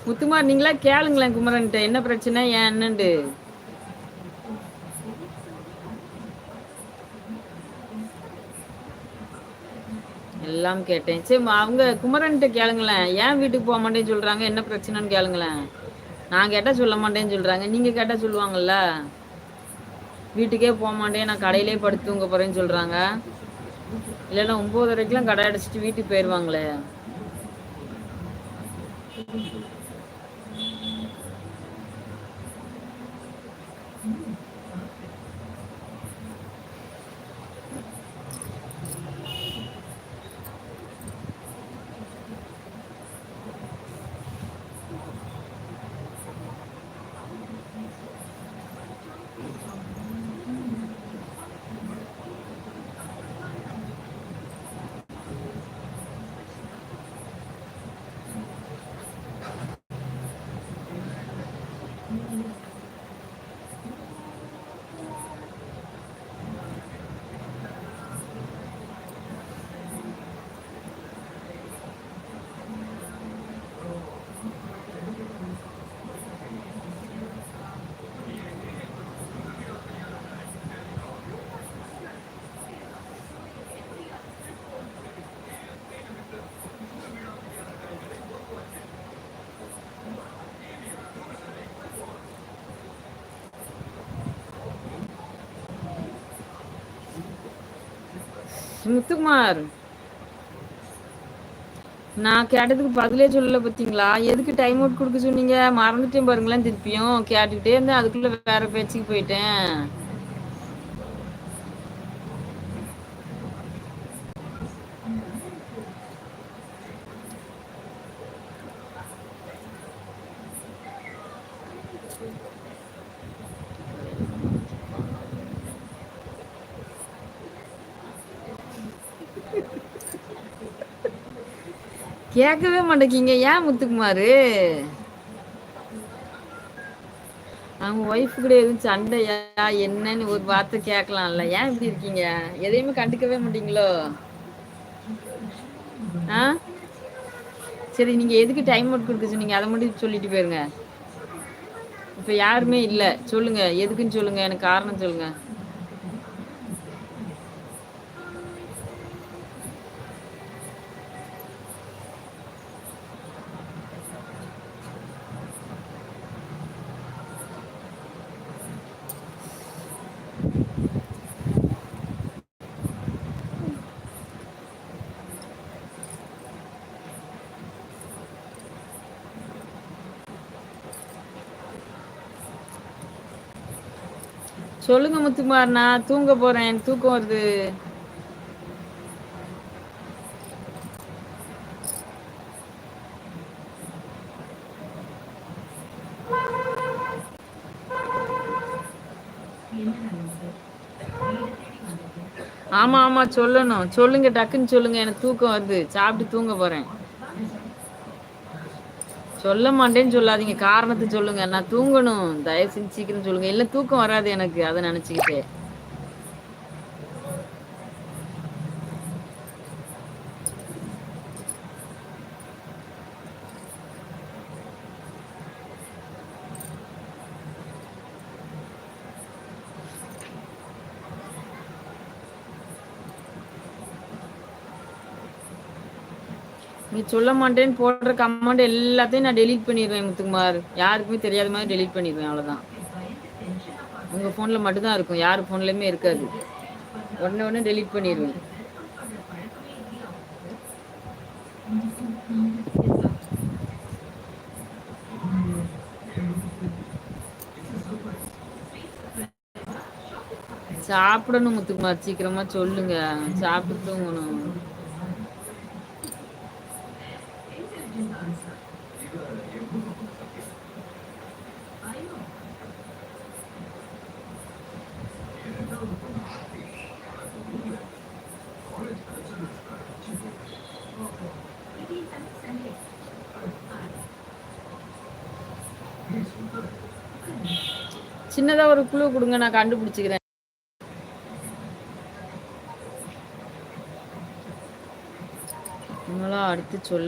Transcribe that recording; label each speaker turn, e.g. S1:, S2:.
S1: முத்துமார் நீங்களா கேளுங்களேன் குமரன்ட்ட என்ன பிரச்சனை ஏன் என்னண்டு. எல்லாம் கேட்டேன். சரி அவங்க குமரன்ட்ட கேளுங்களேன். ஏன் வீட்டுக்கு போக மாட்டேன்னு சொல்றாங்க, என்ன பிரச்சனைன்னு கேளுங்களேன். நான் கேட்டா சொல்ல மாட்டேன்னு சொல்றாங்க. நீங்க கேட்டா சொல்லுவாங்கல்ல. வீட்டுக்கே போக மாட்டேன், நான் கடையிலே படுத்து தூங்க போறேன்னு சொல்றாங்க. இல்லைன்னா 9:30க்கெல்லாம் கடை அடைச்சிட்டு வீட்டுக்கு போயிடுவாங்களே. முத்துக்குமார், நான் கேட்டதுக்கு பதிலே சொல்லல பாத்தீங்களா? எதுக்கு டைம் அவுட் கொடுக்க சொன்னீங்க? மறந்துட்டேன் பாருங்களேன். திருப்பியும் கேட்டுக்கிட்டே இருந்தேன், அதுக்குள்ள வேற பேச்சுக்கு போயிட்டேன். கேட்கவே மாட்டேங்கிங்க ஏன் முத்துக்குமாரு? அவங்க ஒய்ஃப் கூட எதுவும் சண்டையா என்னன்னு ஒரு வார்த்தை கேட்கலாம்ல. ஏன் இப்படி இருக்கீங்க? எதையுமே கண்டுக்கவே மாட்டீங்களோ? ஆ சரி, நீங்க எதுக்கு டைம் அவுட் கொடுக்க சொன்னீங்க அதை மட்டும் சொல்லிட்டு போயிருங்க. இப்ப யாருமே இல்ல, சொல்லுங்க எதுக்குன்னு சொல்லுங்க, எனக்கு காரணம் சொல்லுங்க. சொல்லுங்க முத்துக்குமார், நான் தூங்க போறேன், தூக்கம் வருது. ஆமா ஆமா சொல்லணும், சொல்லுங்க டக்குன்னு சொல்லுங்க, எனக்கு தூக்கம் வருது, சாப்பிட்டு தூங்க போறேன். சொல்ல மாட்டேன்னு சொல்லாதீங்க, காரணத்தை சொல்லுங்க, நான் தூங்கணும், தயவு செஞ்சு சீக்கிரம் சொல்லுங்க, இல்ல தூக்கம் வராது எனக்கு அதை நினைச்சுக்கிட்டே. நீ சொல்ல மாட்டேன்னு போடுற கமெண்ட் எல்லாத்தையும் நான் டெலீட் பண்ணிடுவேன் முத்துக்குமார். யாருக்குமே தெரியாத மாதிரி டெலீட் பண்ணிடுவேன், அவ்வளவுதான். உங்க போன்ல மட்டும்தான் இருக்கும், யார் போன்லயுமே இருக்காது. உடனே உடனே டெலீட் பண்ணிடுவேன். சாப்பிடணும் முத்துக்குமார், சீக்கிரமா சொல்லுங்க, சாப்பிட்டு தூங்கணும். சின்னதா ஒரு குழு கொடுங்க, நான் கண்டுபிடிச்சுக்கிறேன். அடுத்து சொல்ல